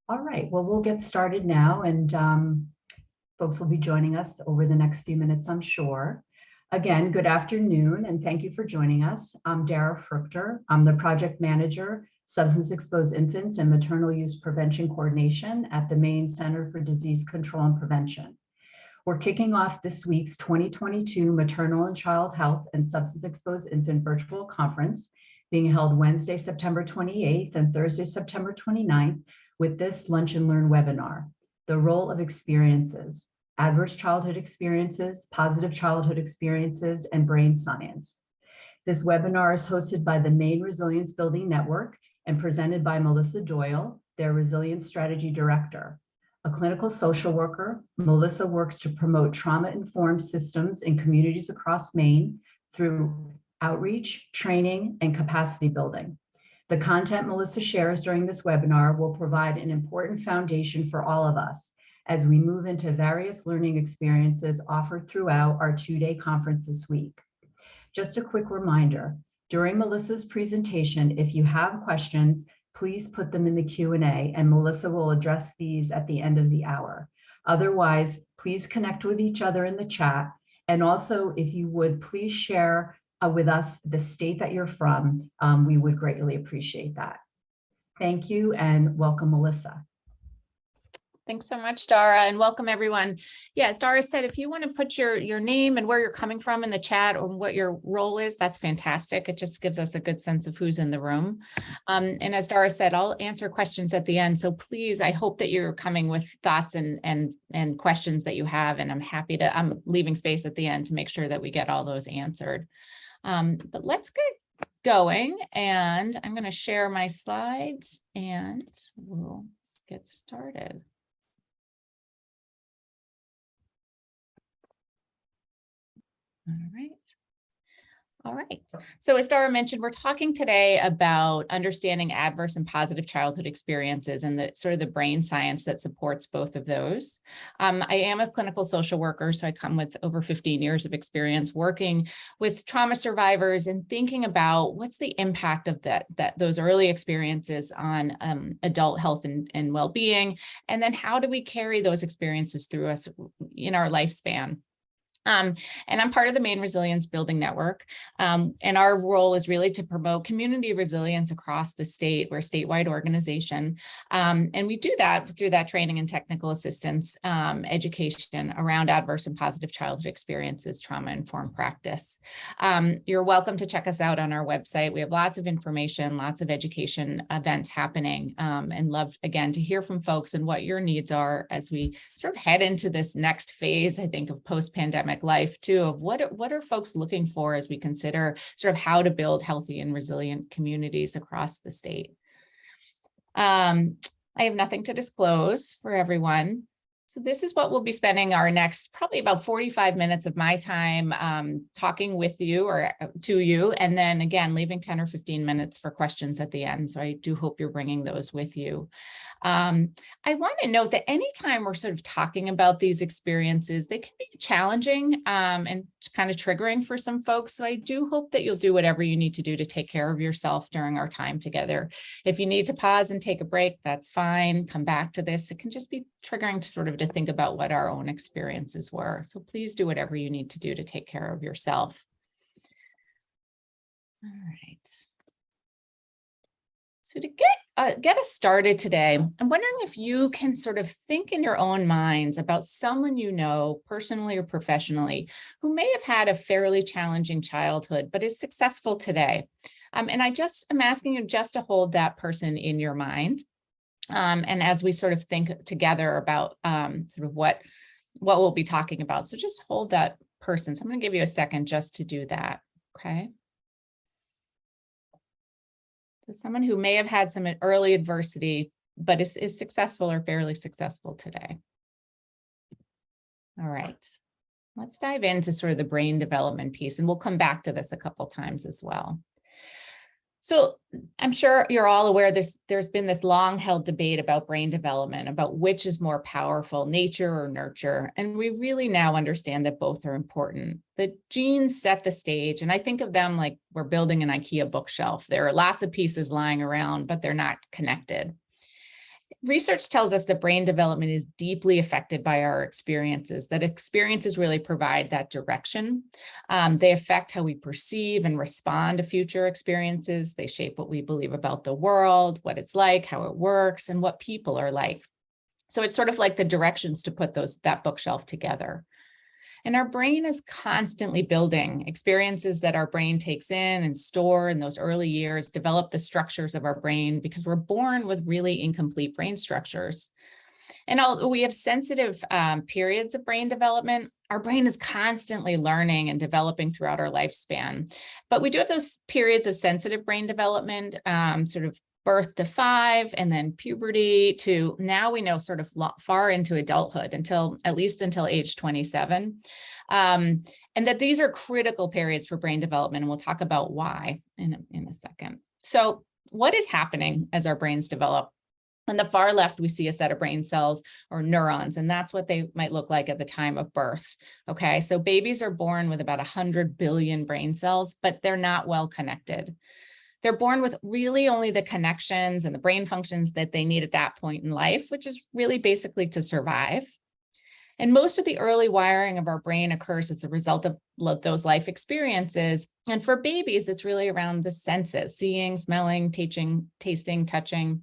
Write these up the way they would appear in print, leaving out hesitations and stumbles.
All right, well, we'll get started now, and folks will be joining us over the next few minutes, I'm sure. Again, good afternoon, and thank you for joining us. I'm Dara Fruchter. I'm the project manager, Substance Exposed Infants and Maternal Use Prevention Coordination at the Maine Center for Disease Control and Prevention. We're kicking off this week's 2022 Maternal and Child Health and Substance Exposed Infant Virtual Conference, being held Wednesday, September 28th and Thursday, September 29th, with this Lunch and Learn webinar, The Role of Experiences, Adverse Childhood Experiences, Positive Childhood Experiences, and Brain Science. This webinar is hosted by the Maine Resilience Building Network and presented by Melissa Doyle, their Resilience Strategy Director. A clinical social worker, Melissa works to promote trauma-informed systems in communities across Maine through outreach, training, and capacity building. The content Melissa shares during this webinar will provide an important foundation for all of us as we move into various learning experiences offered throughout our two-day conference this week. Just a quick reminder, during Melissa's presentation, if you have questions, please put them in the Q&A and Melissa will address these at the end of the hour. Otherwise, please connect with each other in the chat. And also, if you would please share with us the state that you're from, we would greatly appreciate that. Thank you and welcome, Melissa. Thanks so much, Dara, and welcome everyone. Yeah, as Dara said, if you want to put your name and where you're coming from in the chat or what your role is, that's fantastic. It just gives us a good sense of who's in the room. And as Dara said, I'll answer questions at the end. So please, I hope that you're coming with thoughts and questions that you have, and I'm leaving space at the end to make sure that we get all those answered. But let's get going, and I'm going to share my slides and we'll get started. All right. So as Dara mentioned, we're talking today about understanding adverse and positive childhood experiences and the sort of the brain science that supports both of those. I am a clinical social worker, so I come with over 15 years of experience working with trauma survivors and thinking about what's the impact of those early experiences on adult health and well-being, and then how do we carry those experiences through us in our lifespan. And I'm part of the Maine Resilience Building Network, and our role is really to promote community resilience across the state. We're a statewide organization, and we do that through that training and technical assistance education around adverse and positive childhood experiences, trauma-informed practice. You're welcome to check us out on our website. We have lots of information, lots of education events happening, and love, again, to hear from folks and what your needs are as we sort of head into this next phase, I think, of post-pandemic life too, of what are folks looking for as we consider sort of how to build healthy and resilient communities across the state. I have nothing to disclose for everyone. So this is what we'll be spending our next probably about 45 minutes of my time talking with you or to you, and then again, leaving 10 or 15 minutes for questions at the end. So I do hope you're bringing those with you. I want to note that anytime we're sort of talking about these experiences, they can be challenging and kind of triggering for some folks. So I do hope that you'll do whatever you need to do to take care of yourself during our time together. If you need to pause and take a break, that's fine. Come back to this. It can just be triggering to sort of to think about what our own experiences were. So please do whatever you need to do to take care of yourself. All right. So to get us started today, I'm wondering if you can sort of think in your own minds about someone you know, personally or professionally, who may have had a fairly challenging childhood, but is successful today. And I'm asking you just to hold that person in your mind. And as we sort of think together about sort of what we'll be talking about. So just hold that person. So I'm going to give you a second just to do that. Okay. So someone who may have had some early adversity, but is successful or fairly successful today. All right. Let's dive into sort of the brain development piece, and we'll come back to this a couple times as well. So I'm sure you're all aware there's been this long held debate about brain development, about which is more powerful, nature or nurture. And we really now understand that both are important. The genes set the stage, and I think of them like we're building an IKEA bookshelf. There are lots of pieces lying around, but they're not connected. Research tells us that brain development is deeply affected by our experiences, that experiences really provide that direction. They affect how we perceive and respond to future experiences. They shape what we believe about the world, what it's like, how it works, and what people are like. So it's sort of like the directions to put that bookshelf together. And our brain is constantly building. Experiences that our brain takes in and store in those early years develop the structures of our brain, because we're born with really incomplete brain structures. And although we have sensitive periods of brain development, our brain is constantly learning and developing throughout our lifespan. But we do have those periods of sensitive brain development, sort of birth to 5, and then puberty to now we know sort of far into adulthood, at least until age 27. And that these are critical periods for brain development. And we'll talk about why in a second. So what is happening as our brains develop? On the far left, we see a set of brain cells or neurons, and that's what they might look like at the time of birth. Okay, so babies are born with about 100 billion brain cells, but they're not well connected. They're born with really only the connections and the brain functions that they need at that point in life, which is really basically to survive. And most of the early wiring of our brain occurs as a result of those life experiences. And for babies, it's really around the senses: seeing, smelling, tasting, touching.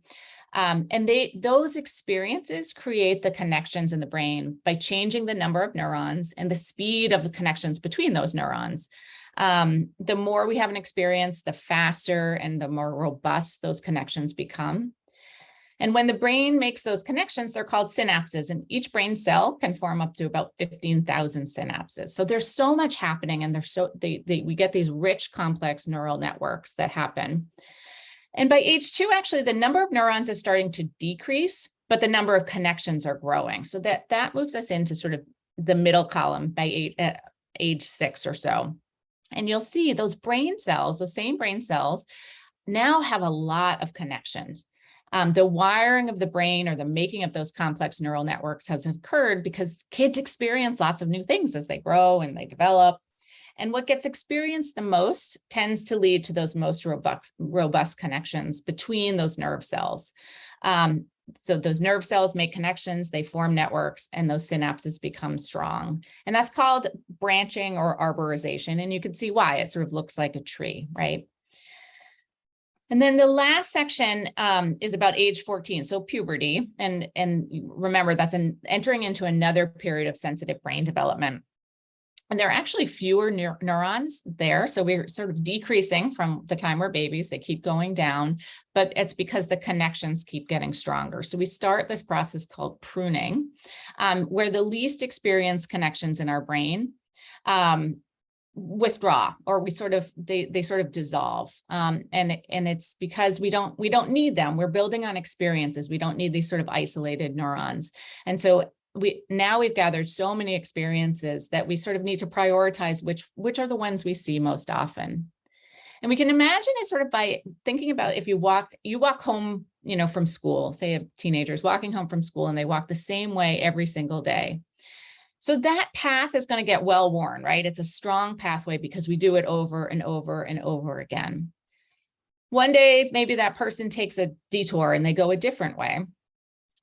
And those experiences create the connections in the brain by changing the number of neurons and the speed of the connections between those neurons. The more we have an experience, the faster and the more robust those connections become. And when the brain makes those connections, they're called synapses, and each brain cell can form up to about 15,000 synapses. So there's so much happening, and we get these rich, complex neural networks that happen. And by age 2, actually, the number of neurons is starting to decrease, but the number of connections are growing. So that moves us into sort of the middle column by age 6 or so. And you'll see those brain cells, those same brain cells, now have a lot of connections. The wiring of the brain, or the making of those complex neural networks, has occurred because kids experience lots of new things as they grow and they develop. And what gets experienced the most tends to lead to those most robust connections between those nerve cells. So those nerve cells make connections, they form networks, and those synapses become strong. And that's called branching or arborization. And you can see why it sort of looks like a tree, right? And then the last section is about age 14, so puberty. And remember, that's entering into another period of sensitive brain development. And there are actually fewer neurons there. So we're sort of decreasing from the time we're babies. They keep going down, but it's because the connections keep getting stronger. So we start this process called pruning, where the least experienced connections in our brain withdraw, or they sort of dissolve. And it's because we don't need them. We're building on experiences. We don't need these sort of isolated neurons. And so we've gathered so many experiences that we sort of need to prioritize which are the ones we see most often. And we can imagine it sort of by thinking about if you walk home, from school, say a teenager's walking home from school and they walk the same way every single day. So that path is going to get well worn, right? It's a strong pathway because we do it over and over and over again. One day, maybe that person takes a detour and they go a different way.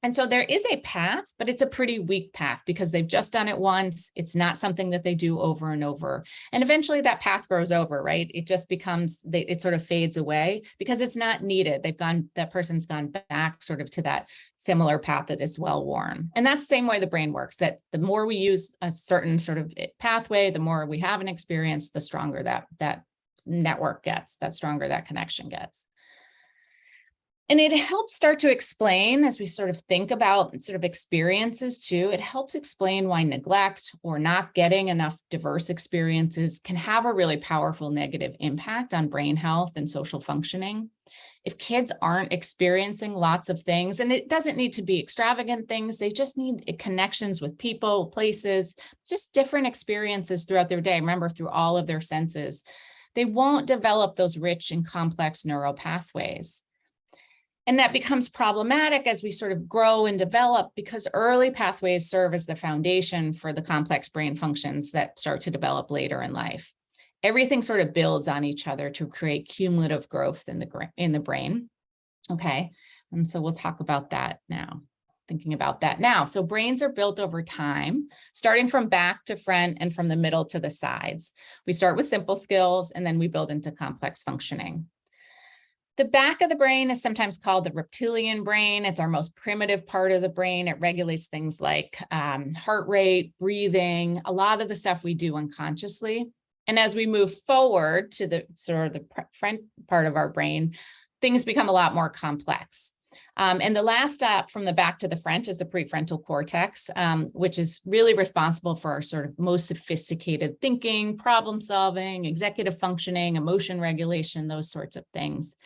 And so there is a path, but it's a pretty weak path because they've just done it once. It's not something that they do over and over. And eventually that path grows over, right? It just becomes, it sort of fades away because it's not needed. That person's gone back sort of to that similar path that is well worn. And that's the same way the brain works, that the more we use a certain sort of pathway, the more we have an experience, the stronger that network gets, that stronger that connection gets. And it helps start to explain, as we sort of think about sort of experiences too, it helps explain why neglect or not getting enough diverse experiences can have a really powerful negative impact on brain health and social functioning. If kids aren't experiencing lots of things, and it doesn't need to be extravagant things, they just need connections with people, places, just different experiences throughout their day. Remember, through all of their senses, they won't develop those rich and complex neural pathways. And that becomes problematic as we sort of grow and develop because early pathways serve as the foundation for the complex brain functions that start to develop later in life. Everything sort of builds on each other to create cumulative growth in the brain. Okay, and so we'll talk about that now. Thinking about that now. So brains are built over time, starting from back to front and from the middle to the sides. We start with simple skills and then we build into complex functioning. The back of the brain is sometimes called the reptilian brain. It's our most primitive part of the brain. It regulates things like heart rate, breathing, a lot of the stuff we do unconsciously. And as we move forward to the sort of the front part of our brain, things become a lot more complex. And the last step from the back to the front is the prefrontal cortex, which is really responsible for our sort of most sophisticated thinking, problem solving, executive functioning, emotion regulation, those sorts of things.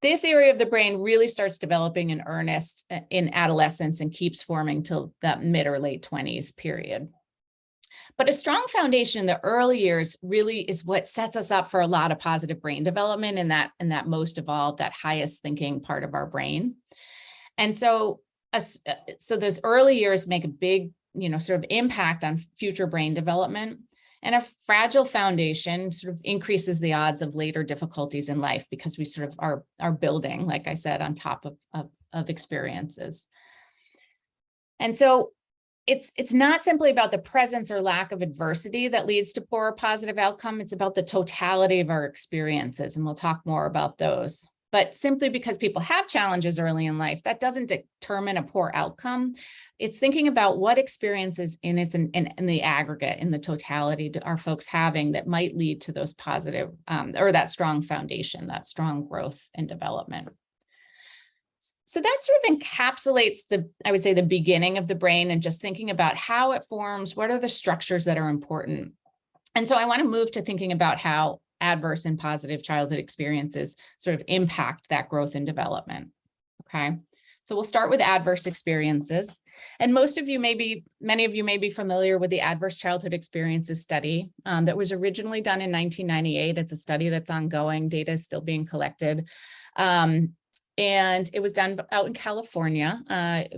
This area of the brain really starts developing in earnest in adolescence and keeps forming till that mid or late 20s period. But a strong foundation in the early years really is what sets us up for a lot of positive brain development in that most evolved, that highest thinking part of our brain. And so those early years make a big, sort of impact on future brain development. And a fragile foundation sort of increases the odds of later difficulties in life because we sort of are building, like I said, on top of experiences. And so it's not simply about the presence or lack of adversity that leads to poor or positive outcome. It's about the totality of our experiences, and we'll talk more about those. But simply because people have challenges early in life, that doesn't determine a poor outcome. It's thinking about what experiences in the aggregate, in the totality, are folks having that might lead to those positive or that strong foundation, that strong growth and development. So that sort of encapsulates I would say, the beginning of the brain and just thinking about how it forms, what are the structures that are important. And so I want to move to thinking about how adverse and positive childhood experiences sort of impact that growth and development. Okay. So we'll start with adverse experiences. And many of you may be familiar with the Adverse Childhood Experiences study that was originally done in 1998. It's a study that's ongoing. Data is still being collected. And it was done out in California,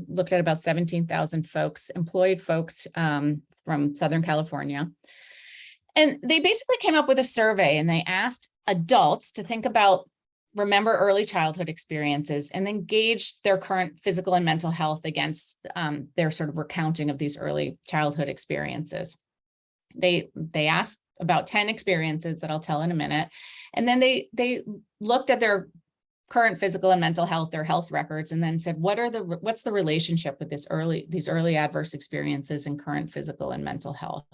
looked at about 17,000 folks, employed folks from Southern California. And they basically came up with a survey and they asked adults to remember early childhood experiences and then gauge their current physical and mental health against their sort of recounting of these early childhood experiences. They asked about 10 experiences that I'll tell in a minute. And then they looked at their current physical and mental health, their health records, and then said, what's the relationship with these early adverse experiences in current physical and mental health?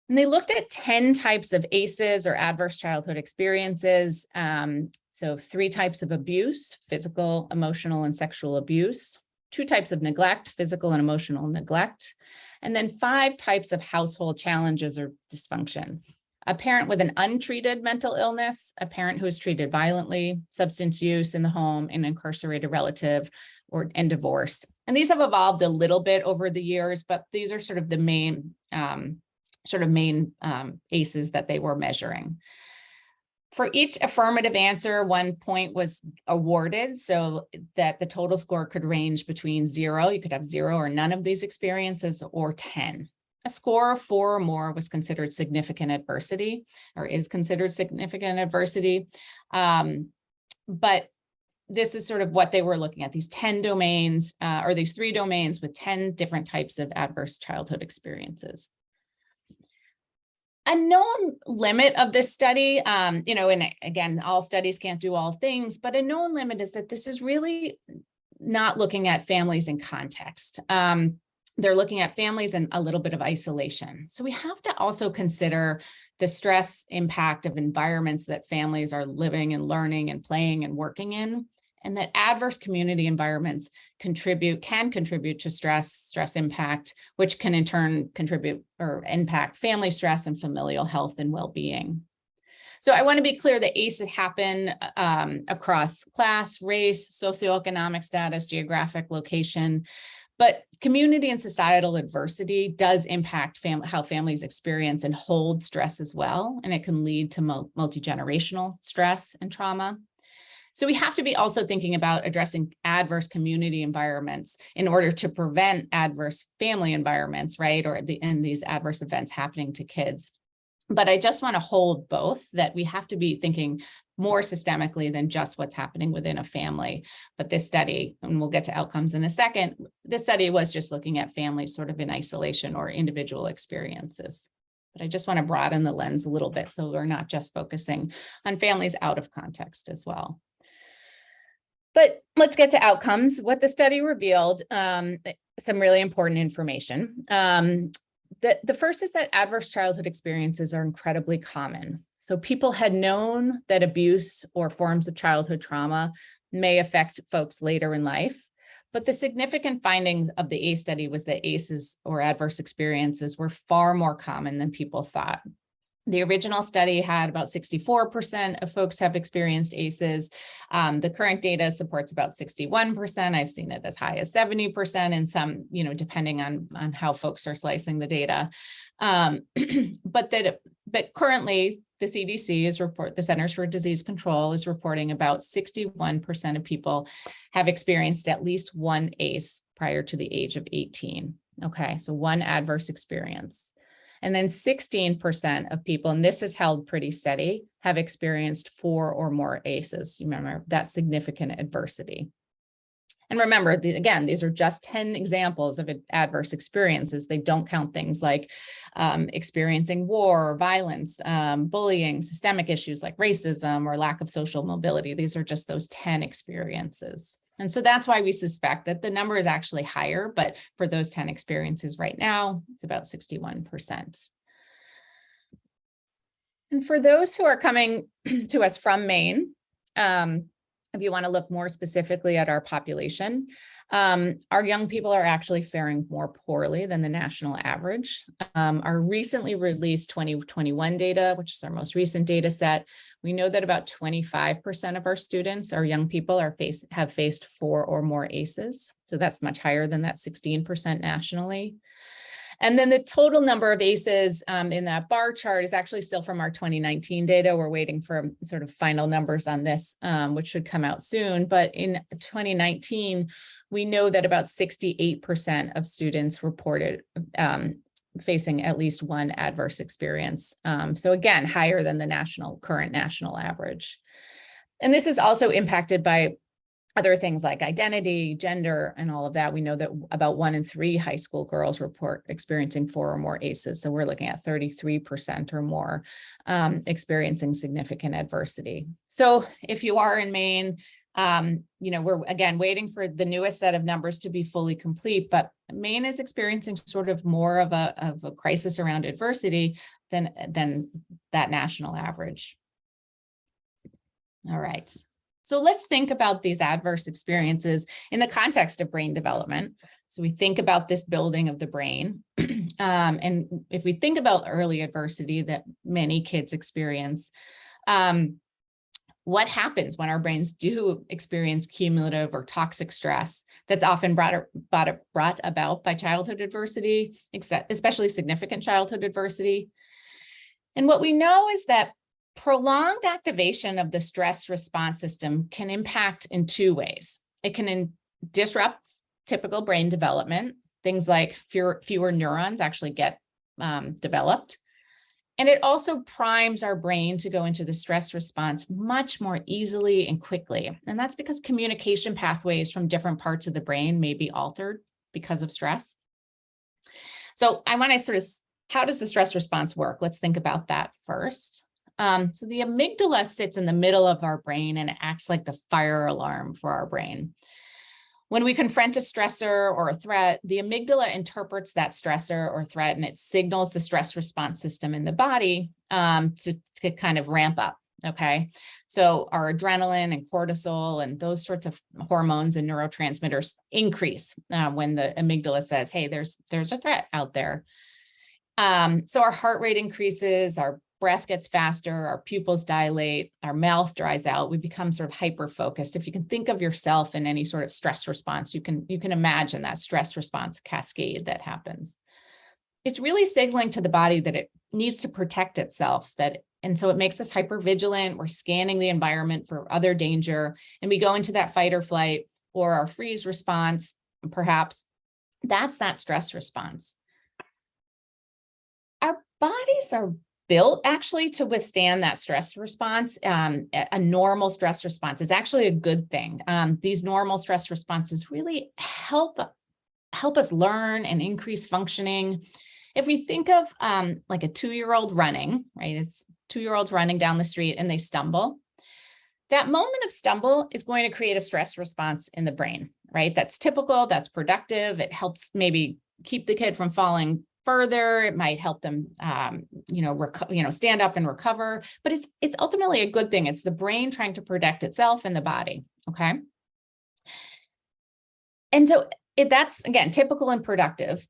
And they looked at 10 types of ACEs or adverse childhood experiences. So 3 types of abuse: physical, emotional, and sexual abuse; 2 types of neglect: physical and emotional neglect; and then 5 types of household challenges or dysfunction: a parent with an untreated mental illness, a parent who is treated violently, substance use in the home, an incarcerated relative, and divorce. And these have evolved a little bit over the years, but these are sort of the main ACEs that they were measuring. For each affirmative answer, 1 point was awarded so that the total score could range between 0, you could have 0 or none of these experiences, or 10. A score of 4 or more was considered significant adversity, or is considered significant adversity. But this is sort of what they were looking at, these 10 domains, or these 3 domains with 10 different types of adverse childhood experiences. A known limit of this study, and again, all studies can't do all things, but a known limit is that this is really not looking at families in context. They're looking at families in a little bit of isolation. So we have to also consider the stress impact of environments that families are living and learning and playing and working in, and that adverse community environments can contribute to stress impact, which can in turn contribute or impact family stress and familial health and well-being. So I want to be clear that ACEs happen across class, race, socioeconomic status, geographic location, but community and societal adversity does impact how families experience and hold stress as well, and it can lead to multi-generational stress and trauma. So we have to be also thinking about addressing adverse community environments in order to prevent adverse family environments, right? Or these adverse events happening to kids. But I just want to hold both, that we have to be thinking more systemically than just what's happening within a family. But this study, and we'll get to outcomes in a second, this study was just looking at families sort of in isolation or individual experiences. But I just want to broaden the lens a little bit so we're not just focusing on families out of context as well. But let's get to outcomes. What the study revealed, some really important information. The first is that adverse childhood experiences are incredibly common. So people had known that abuse or forms of childhood trauma may affect folks later in life. But the significant findings of the ACE study was that ACEs, or adverse experiences, were far more common than people thought. The original study had about 64% of folks have experienced ACEs. The current data supports about 61%. I've seen it as high as 70%, and some, depending on how folks are slicing the data. But currently, the CDC the Centers for Disease Control is reporting about 61% of people have experienced at least one ACE prior to the age of 18. Okay, so one adverse experience. And then 16% of people, and this is held pretty steady, have experienced 4 or more ACEs. You remember that significant adversity. And remember, again, these are just 10 examples of adverse experiences. They don't count things like experiencing war or violence, bullying, systemic issues like racism or lack of social mobility. These are just those 10 experiences. And so that's why we suspect that the number is actually higher, but for those 10 experiences right now, it's about 61%. And for those who are coming to us from Maine, if you want to look more specifically at our population, our young people are actually faring more poorly than the national average. Our recently released 2021 data, which is our most recent data set, we know that about 25% of our students, our young people, have faced 4 or more ACEs. So that's much higher than that 16% nationally. And then the total number of ACEs in that bar chart is actually still from our 2019 data. We're waiting for sort of final numbers on this, which should come out soon. But in 2019, we know that about 68% of students reported facing at least one adverse experience. So again, higher than the current national average. And this is also impacted by other things like identity, gender, and all of that. We know that about 1 in 3 high school girls report experiencing 4 or more ACEs. So we're looking at 33% or more experiencing significant adversity. So if you are in Maine, we're again waiting for the newest set of numbers to be fully complete, but Maine is experiencing sort of more of a crisis around adversity than that national average. All right. So let's think about these adverse experiences in the context of brain development. So we think about this building of the brain. And if we think about early adversity that many kids experience, what happens when our brains do experience cumulative or toxic stress that's often brought about by childhood adversity, especially significant childhood adversity? And what we know is that prolonged activation of the stress response system can impact in 2 ways. It can disrupt typical brain development. Things like fewer neurons actually get developed. And it also primes our brain to go into the stress response much more easily and quickly. And that's because communication pathways from different parts of the brain may be altered because of stress. So I want to how does the stress response work? Let's think about that first. So the amygdala sits in the middle of our brain and it acts like the fire alarm for our brain. When we confront a stressor or a threat, the amygdala interprets that stressor or threat and it signals the stress response system in the body to kind of ramp up. Okay, so our adrenaline and cortisol and those sorts of hormones and neurotransmitters increase when the amygdala says, hey, there's a threat out there. So our heart rate increases, our breath gets faster, our pupils dilate, our mouth dries out, we become sort of hyper-focused. If you can think of yourself in any sort of stress response, you can imagine that stress response cascade that happens. It's really signaling to the body that it needs to protect itself, and so it makes us hyper-vigilant. We're scanning the environment for other danger, and we go into that fight or flight or our freeze response, perhaps. That's that stress response. Our bodies are built actually to withstand that stress response. A normal stress response is actually a good thing. These normal stress responses really help us learn and increase functioning. If we think of like a 2-year-old running, right? It's 2-year-olds running down the street and they stumble. That moment of stumble is going to create a stress response in the brain, right? That's typical, that's productive. It helps maybe keep the kid from falling further. It might help them, stand up and recover, but it's ultimately a good thing. It's the brain trying to protect itself and the body, okay? And so that's, again, typical and productive.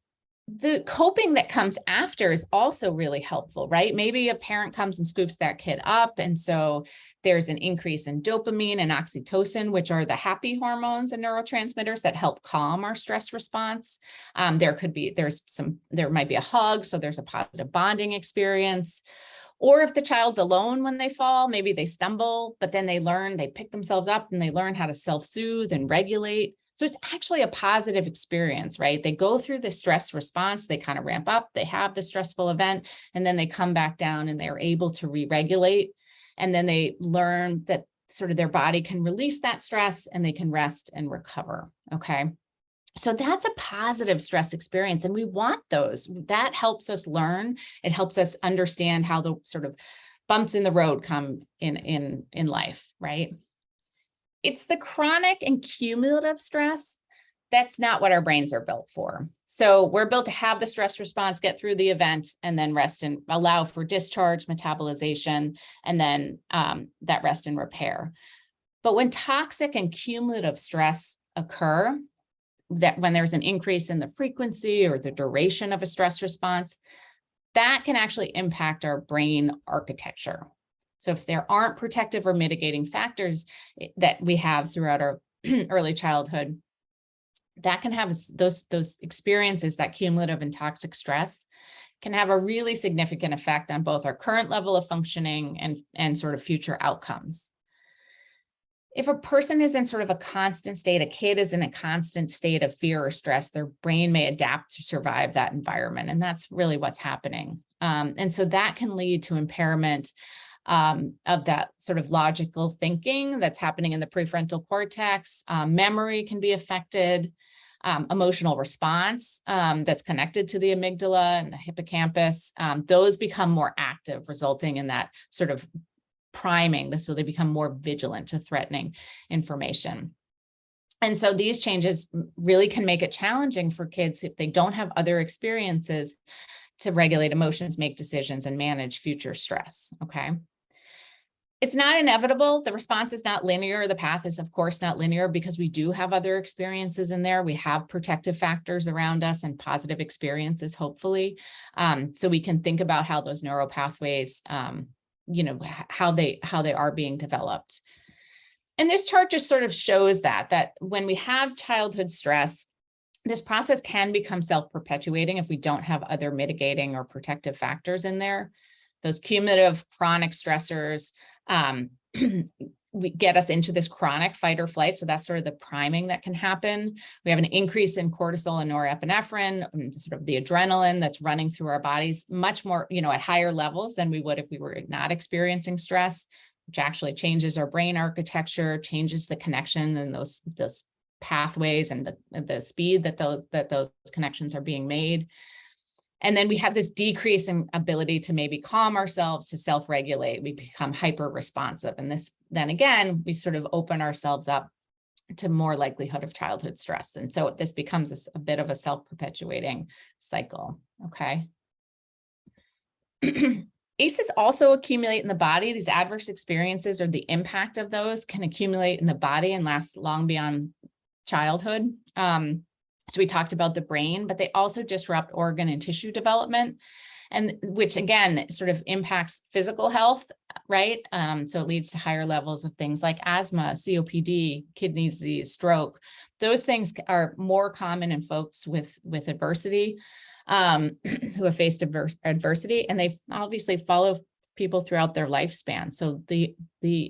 The coping that comes after is also really helpful, right? Maybe a parent comes and scoops that kid up. And so there's an increase in dopamine and oxytocin, which are the happy hormones and neurotransmitters that help calm our stress response. There might be a hug. So there's a positive bonding experience. Or if the child's alone when they fall, maybe they stumble, but then they pick themselves up and they learn how to self-soothe and regulate. So it's actually a positive experience, right? They go through the stress response, they kind of ramp up, they have the stressful event, and then they come back down and they're able to re-regulate. And then they learn that sort of their body can release that stress and they can rest and recover, okay? So that's a positive stress experience, and we want those. That helps us learn. It helps us understand how the sort of bumps in the road come in life, right? It's the chronic and cumulative stress. That's not what our brains are built for. So we're built to have the stress response, get through the event, and then rest and allow for discharge, metabolization, and then that rest and repair. But when toxic and cumulative stress occur, that when there's an increase in the frequency or the duration of a stress response, that can actually impact our brain architecture. So if there aren't protective or mitigating factors that we have throughout our early childhood, that can have those experiences, that cumulative and toxic stress can have a really significant effect on both our current level of functioning and sort of future outcomes. If a person is in sort of a constant state, a kid is in a constant state of fear or stress, their brain may adapt to survive that environment. And that's really what's happening. And so that can lead to impairment of that sort of logical thinking that's happening in the prefrontal cortex. Memory can be affected, emotional response that's connected to the amygdala and the hippocampus. Those become more active, resulting in that sort of priming, so they become more vigilant to threatening information. And so these changes really can make it challenging for kids if they don't have other experiences to regulate emotions, make decisions, and manage future stress, okay? It's not inevitable. The response is not linear. The path is, of course, not linear because we do have other experiences in there. We have protective factors around us and positive experiences, hopefully. So we can think about how those neural pathways, how they are being developed. And this chart just sort of shows that when we have childhood stress, this process can become self-perpetuating if we don't have other mitigating or protective factors in there. Those cumulative chronic stressors we get us into this chronic fight or flight. So that's sort of the priming that can happen. We have an increase in cortisol and norepinephrine, and sort of the adrenaline that's running through our bodies much more, at higher levels than we would if we were not experiencing stress, which actually changes our brain architecture, changes the connection and those pathways and the speed that those connections are being made. And then we have this decrease in ability to maybe calm ourselves, to self-regulate. We become hyper-responsive. And then again, we sort of open ourselves up to more likelihood of childhood stress. And so this becomes a bit of a self-perpetuating cycle, okay? ACEs also accumulate in the body. These adverse experiences or the impact of those can accumulate in the body and last long beyond childhood. So we talked about the brain, but they also disrupt organ and tissue development, and which again sort of impacts physical health, right? So it leads to higher levels of things like asthma, COPD, kidney disease, stroke. Those things are more common in folks with adversity, who have faced adversity, and they obviously follow people throughout their lifespan. So the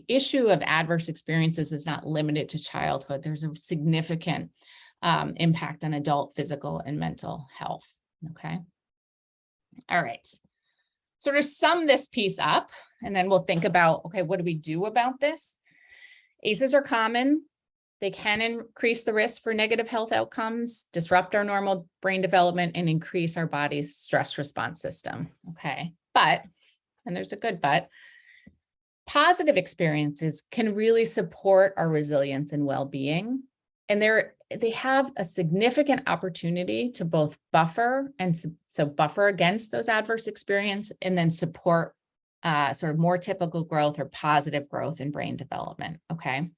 issue of adverse experiences is not limited to childhood. There's a significant impact on adult physical and mental health. Okay. All right. sort of sum this piece up, and then we'll think about, okay, what do we do about this? ACEs are common. They can increase the risk for negative health outcomes, disrupt our normal brain development, and increase our body's stress response system. Okay, but, and there's a good but, positive experiences can really support our resilience and well-being. And they have a significant opportunity to both buffer and so buffer against those adverse experiences and then support sort of more typical growth or positive growth in brain development. Okay.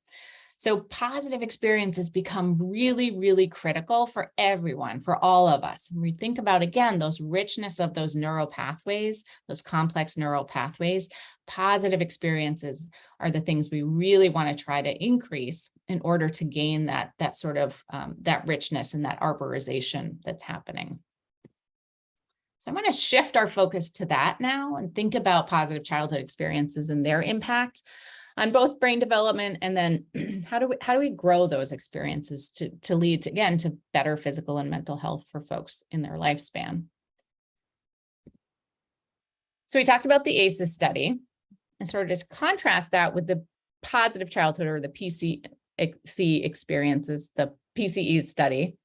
So positive experiences become really, really critical for everyone, for all of us. And we think about, again, those richness of those neural pathways, those complex neural pathways. Positive experiences are the things we really want to try to increase in order to gain that sort of that richness and that arborization that's happening. So I'm going to shift our focus to that now and think about positive childhood experiences and their impact on both brain development, and then how do we grow those experiences to lead to, again, to better physical and mental health for folks in their lifespan. So we talked about the ACEs study and sort of to contrast that with the positive childhood or the PCE experiences, the PCEs study.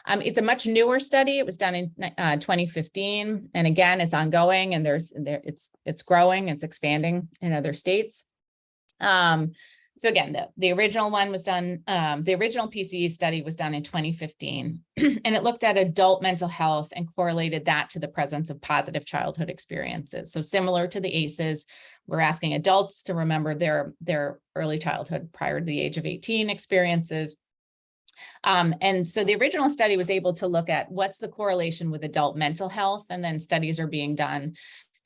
It's a much newer study. It was done in 2015, and again, it's ongoing, and it's growing, it's expanding in other states. So again, the original one was done, the original PCE study was done in 2015, and it looked at adult mental health and correlated that to the presence of positive childhood experiences. So similar to the ACEs, we're asking adults to remember their early childhood prior to the age of 18 experiences. And so the original study was able to look at what's the correlation with adult mental health, and then studies are being done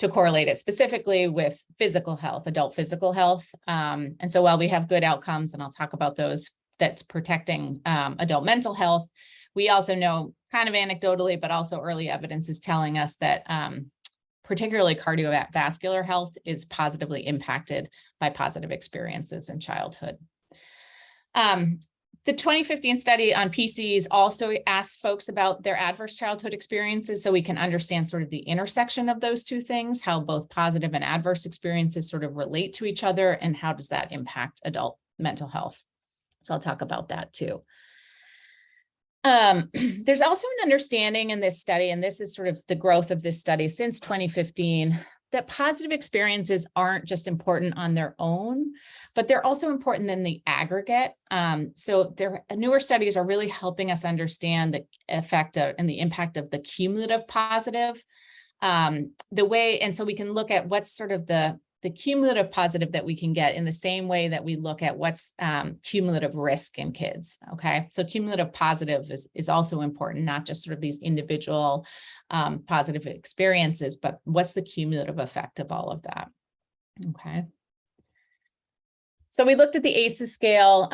to correlate it specifically with physical health, adult physical health. And so while we have good outcomes, and I'll talk about those that's protecting adult mental health, we also know, kind of anecdotally, but also early evidence is telling us that particularly cardiovascular health is positively impacted by positive experiences in childhood. The 2015 study on PCEs also asked folks about their adverse childhood experiences so we can understand sort of the intersection of those two things, how both positive and adverse experiences sort of relate to each other, and how does that impact adult mental health. So I'll talk about that too. There's also an understanding in this study, and this is sort of the growth of this study since 2015, that positive experiences aren't just important on their own, but they're also important in the aggregate. So newer studies are really helping us understand the effect of, and the impact of the cumulative positive, and so we can look at what's sort of the cumulative positive that we can get in the same way that we look at what's cumulative risk in kids. Okay, so cumulative positive is also important, not just sort of these individual positive experiences, but what's the cumulative effect of all of that. Okay. So we looked at the ACEs scale,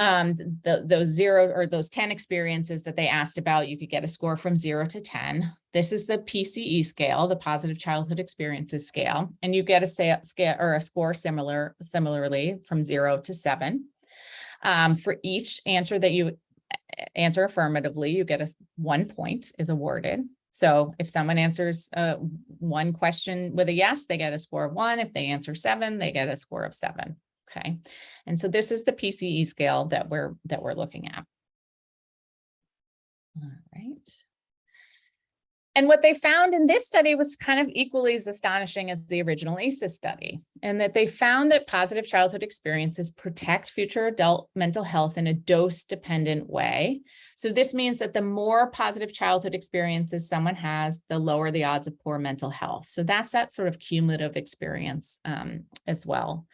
those 0 or those 10 experiences that they asked about. You could get a score from 0 to 10. This is the PCE scale, the positive childhood experiences scale, and you get a scale or a score similarly from 0 to 7. For each answer that you answer affirmatively, you get 1 point is awarded. So if someone answers one question with a yes, they get a score of 1. If they answer 7, they get a score of 7. Okay, and so this is the PCE scale that we're looking at. All right. And what they found in this study was kind of equally as astonishing as the original ACEs study, and that they found that positive childhood experiences protect future adult mental health in a dose-dependent way. So this means that the more positive childhood experiences someone has, the lower the odds of poor mental health. So that's that sort of cumulative experience as well.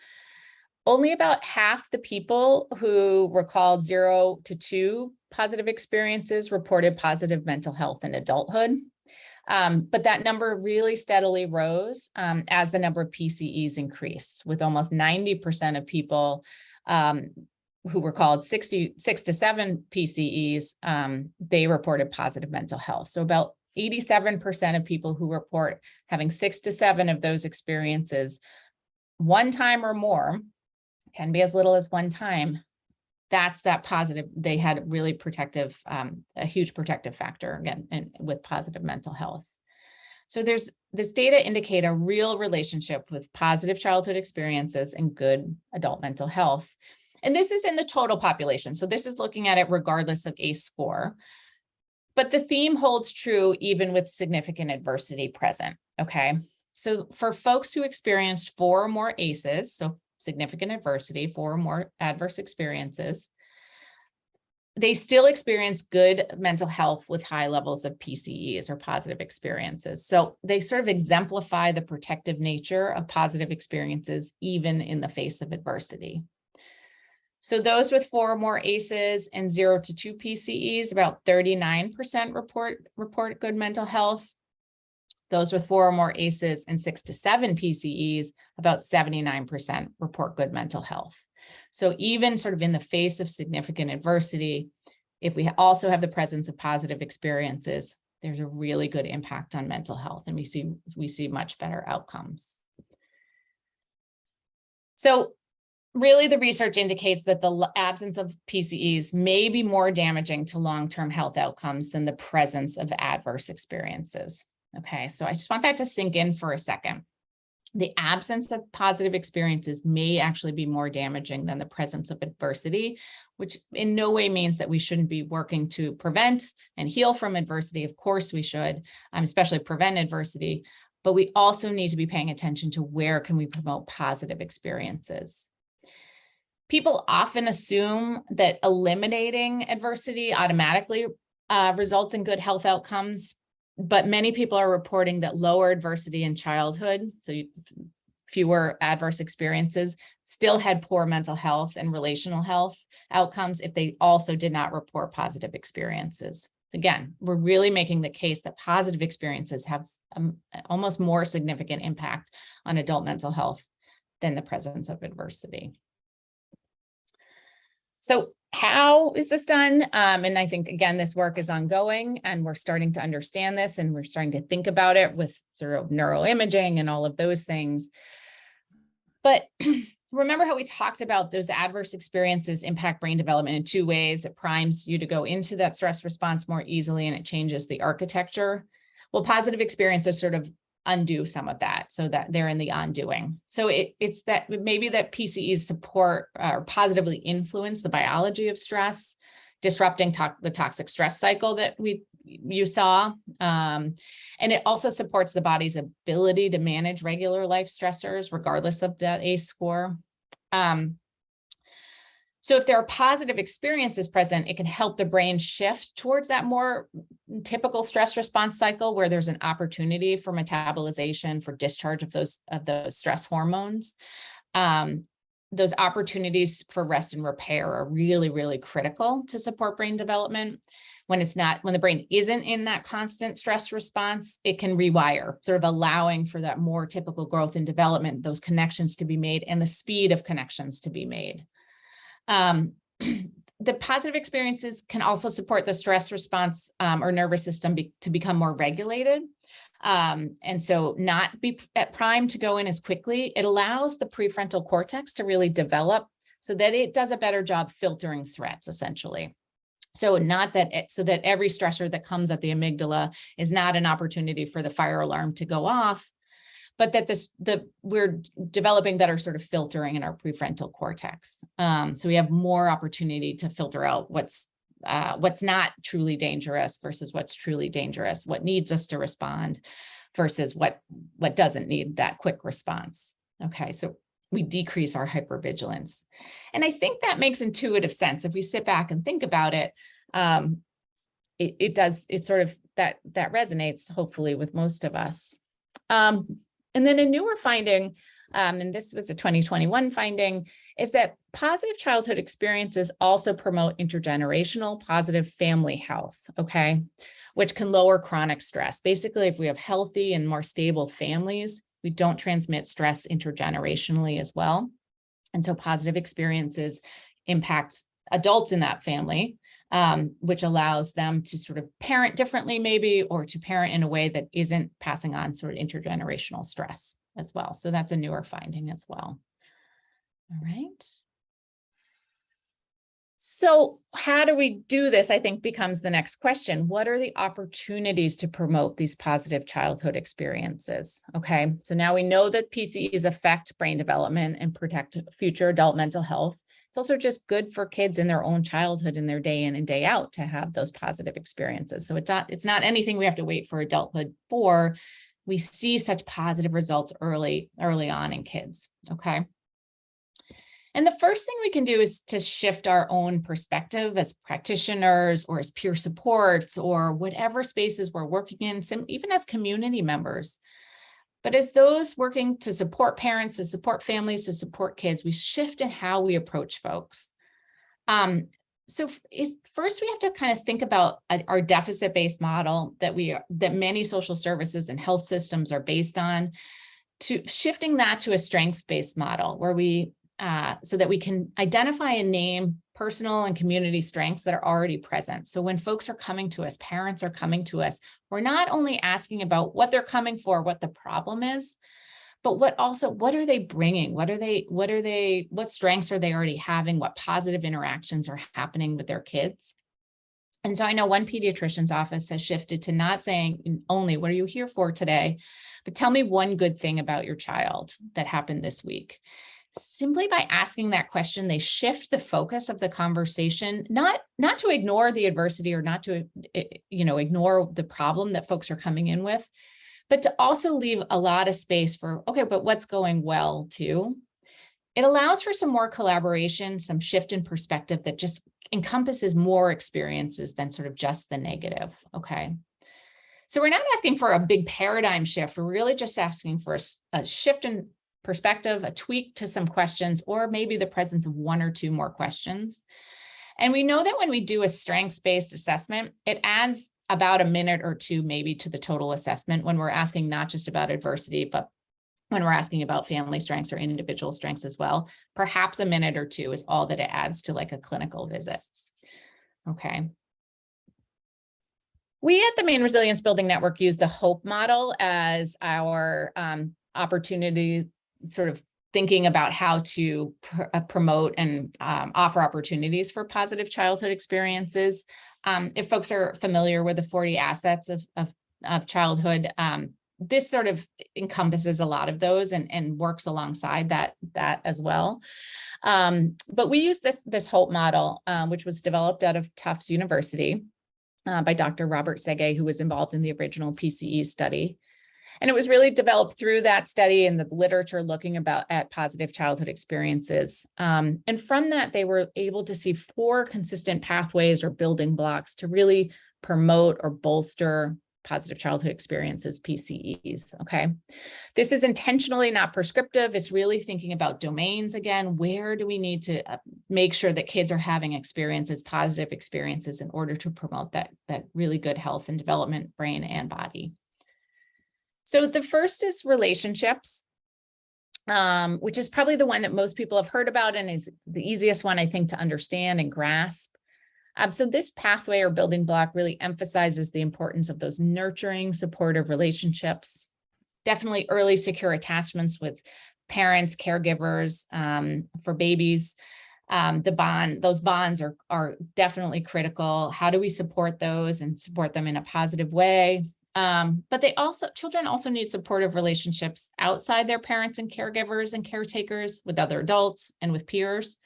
Only about half the people who recalled 0 to 2 positive experiences reported positive mental health in adulthood. But that number really steadily rose as the number of PCEs increased, with almost 90% of people who recalled 6 to 7 PCEs, they reported positive mental health. So about 87% of people who report having 6 to 7 of those experiences one time or more, can be as little as 1 time, that's that positive. They had really protective, a huge protective factor again, and with positive mental health. So this data indicate a real relationship with positive childhood experiences and good adult mental health. And this is in the total population. So this is looking at it regardless of ACE score. But the theme holds true even with significant adversity present, okay? So for folks who experienced 4 or more ACEs, so significant adversity, 4 or more adverse experiences, they still experience good mental health with high levels of PCEs or positive experiences. So they sort of exemplify the protective nature of positive experiences, even in the face of adversity. So those with 4 or more ACEs and 0 to 2 PCEs, about 39% report good mental health. Those with 4 or more ACEs and 6 to 7 PCEs, about 79% report good mental health. So even sort of in the face of significant adversity, if we also have the presence of positive experiences, there's a really good impact on mental health, and we see much better outcomes. So really, the research indicates that the absence of PCEs may be more damaging to long-term health outcomes than the presence of adverse experiences. Okay, so I just want that to sink in for a second. The absence of positive experiences may actually be more damaging than the presence of adversity, which in no way means that we shouldn't be working to prevent and heal from adversity. Of course we should, especially prevent adversity, but we also need to be paying attention to where can we promote positive experiences. People often assume that eliminating adversity automatically results in good health outcomes, but many people are reporting that lower adversity in childhood, so fewer adverse experiences, still had poor mental health and relational health outcomes if they also did not report positive experiences. Again, we're really making the case that positive experiences have almost more significant impact on adult mental health than the presence of adversity. So how is this done? And I think, again, this work is ongoing, and we're starting to understand this, and we're starting to think about it with sort of neuroimaging and all of those things. But remember how we talked about those adverse experiences impact brain development in 2 ways. It primes you to go into that stress response more easily, and it changes the architecture. Well, positive experiences sort of undo some of that, so that they're in the undoing. So it's that maybe that PCEs support or positively influence the biology of stress, disrupting the toxic stress cycle that you saw. And it also supports the body's ability to manage regular life stressors, regardless of that ACE score. So if there are positive experiences present, it can help the brain shift towards that more typical stress response cycle, where there's an opportunity for metabolization, for discharge of those stress hormones. Those opportunities for rest and repair are really, really critical to support brain development. When the brain isn't in that constant stress response, it can rewire, sort of allowing for that more typical growth and development, those connections to be made, and the speed of connections to be made. The positive experiences can also support the stress response or nervous system to become more regulated. And so not be at prime to go in as quickly. It allows the prefrontal cortex to really develop so that it does a better job filtering threats, essentially. So so that every stressor that comes at the amygdala is not an opportunity for the fire alarm to go off, but that we're developing better sort of filtering in our prefrontal cortex. So we have more opportunity to filter out what's not truly dangerous versus what's truly dangerous, what needs us to respond versus what doesn't need that quick response. Okay, so we decrease our hypervigilance. And I think that makes intuitive sense. If we sit back and think about it, it sort of, that resonates hopefully with most of us. And then a newer finding, and this was a 2021 finding, is that positive childhood experiences also promote intergenerational positive family health, okay, which can lower chronic stress. Basically, if we have healthy and more stable families, we don't transmit stress intergenerationally as well. And so positive experiences impact adults in that family, which allows them to sort of parent differently maybe, or to parent in a way that isn't passing on sort of intergenerational stress as well. So that's a newer finding as well. All right. So how do we do this, I think, becomes the next question. What are the opportunities to promote these positive childhood experiences? Okay, so now we know that PCEs affect brain development and protect future adult mental health. It's also just good for kids in their own childhood and their day in and day out to have those positive experiences. So it's not anything we have to wait for adulthood for. We see such positive results early on in kids, okay? And the first thing we can do is to shift our own perspective as practitioners or as peer supports or whatever spaces we're working in, even as community members. But as those working to support parents, to support families, to support kids, we shift in how we approach folks. So first we have to kind of think about our deficit-based model that many social services and health systems are based on, to shifting that to a strengths-based model where so that we can identify and name personal and community strengths that are already present. So when folks are coming to us, parents are coming to us, we're not only asking about what they're coming for, what the problem is, but what are they bringing? What strengths are they already having? What positive interactions are happening with their kids? And so I know one pediatrician's office has shifted to not saying only, what are you here for today? But tell me one good thing about your child that happened this week. Simply by asking that question, they shift the focus of the conversation, not to ignore the adversity or not to, ignore the problem that folks are coming in with, but to also leave a lot of space for, okay, but what's going well too. It allows for some more collaboration, some shift in perspective that just encompasses more experiences than sort of just the negative, okay? So we're not asking for a big paradigm shift. We're really just asking for a shift in perspective, a tweak to some questions, or maybe the presence of one or two more questions. And we know that when we do a strengths-based assessment, it adds about a minute or two maybe to the total assessment when we're asking not just about adversity, but when we're asking about family strengths or individual strengths as well. Perhaps a minute or two is all that it adds to like a clinical visit. Okay. We at the Maine Resilience Building Network use the HOPE model as our opportunity, sort of thinking about how to promote and offer opportunities for positive childhood experiences. If folks are familiar with the 40 assets of childhood, this sort of encompasses a lot of those and works alongside that as well. But we use this HOPE model, which was developed out of Tufts University by Dr. Robert Sege, who was involved in the original PCE study. And it was really developed through that study and the literature looking at positive childhood experiences. And from that, they were able to see 4 consistent pathways or building blocks to really promote or bolster positive childhood experiences, PCEs, okay? This is intentionally not prescriptive. It's really thinking about domains again. Where do we need to make sure that kids are having experiences, positive experiences, in order to promote that really good health and development, brain and body? So the first is relationships, which is probably the one that most people have heard about and is the easiest one, I think, to understand and grasp. So this pathway or building block really emphasizes the importance of those nurturing, supportive relationships, definitely early secure attachments with parents, caregivers, for babies. Those bonds are definitely critical. How do we support those and support them in a positive way? But children also need supportive relationships outside their parents and caregivers and caretakers, with other adults and with peers.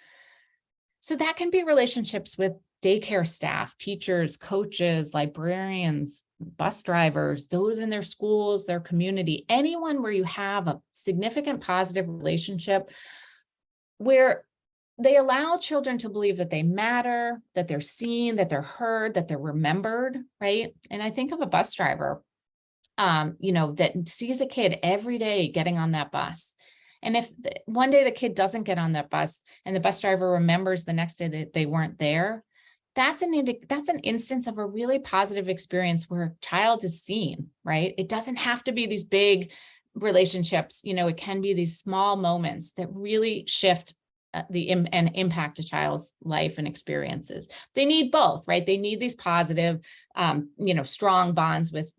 So that can be relationships with daycare staff, teachers, coaches, librarians, bus drivers, those in their schools, their community, anyone where you have a significant positive relationship where they allow children to believe that they matter, that they're seen, that they're heard, that they're remembered, right? And I think of a bus driver, that sees a kid every day getting on that bus. And if one day the kid doesn't get on that bus and the bus driver remembers the next day that they weren't there, that's an instance of a really positive experience where a child is seen, right? It doesn't have to be these big relationships. It can be these small moments that really shift and impact a child's life and experiences. They need both, right? They need these positive, strong bonds with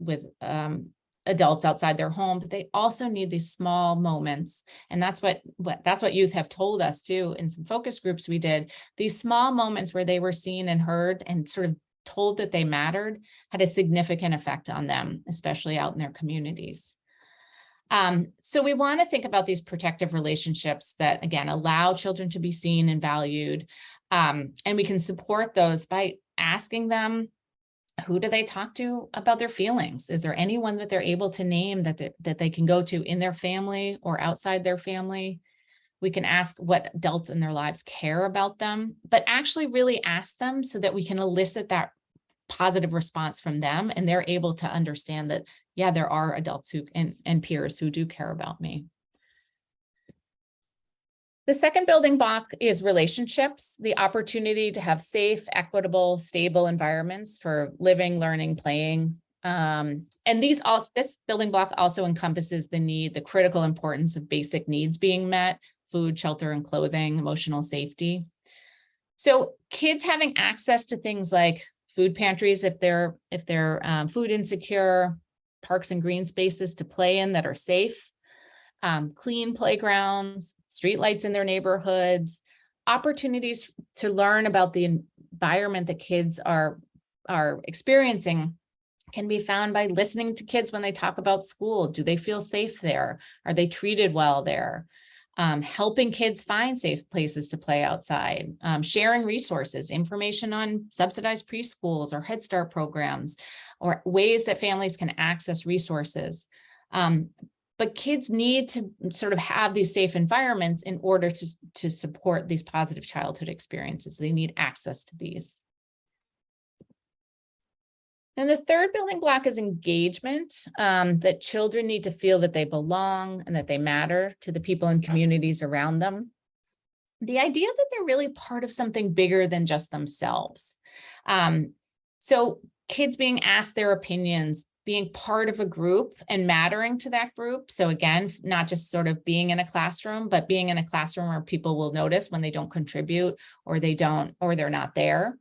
adults outside their home, but they also need these small moments. And that's what youth have told us too. In some focus groups we did, these small moments where they were seen and heard and sort of told that they mattered had a significant effect on them, especially out in their communities. So we want to think about these protective relationships that, again, allow children to be seen and valued. And we can support those by asking them, who do they talk to about their feelings? Is there anyone that they're able to name that they can go to in their family or outside their family? We can ask what adults in their lives care about them, but actually really ask them so that we can elicit that positive response from them, and they're able to understand that, yeah, there are adults who and peers who do care about me. The second building block is relationships, the opportunity to have safe, equitable, stable environments for living, learning, playing. And this building block also encompasses the critical importance of basic needs being met: food, shelter, and clothing, emotional safety. So kids having access to things like food pantries if they're food insecure, parks and green spaces to play in that are safe, clean playgrounds, streetlights in their neighborhoods, opportunities to learn about the environment that kids are experiencing can be found by listening to kids when they talk about school. Do they feel safe there? Are they treated well there? Helping kids find safe places to play outside, sharing resources, information on subsidized preschools or Head Start programs, or ways that families can access resources. But kids need to sort of have these safe environments in order to support these positive childhood experiences. They need access to these. And the third building block is engagement, that children need to feel that they belong and that they matter to the people and communities around them. The idea that they're really part of something bigger than just themselves. So kids being asked their opinions, being part of a group and mattering to that group. So again, not just sort of being in a classroom, but being in a classroom where people will notice when they don't contribute or they're not there.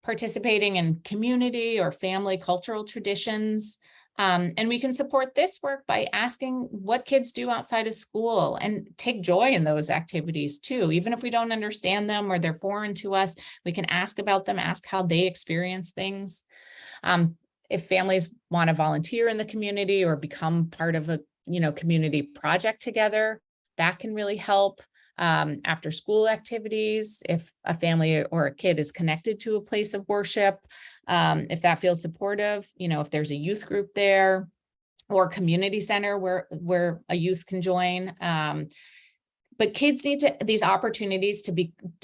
Participating in community or family cultural traditions. And we can support this work by asking what kids do outside of school and take joy in those activities too. Even if we don't understand them or they're foreign to us, we can ask about them, ask how they experience things. If families want to volunteer in the community or become part of a community project together, that can really help. After school activities, if a family or a kid is connected to a place of worship, if that feels supportive, if there's a youth group there or community center where a youth can join. But kids need these opportunities to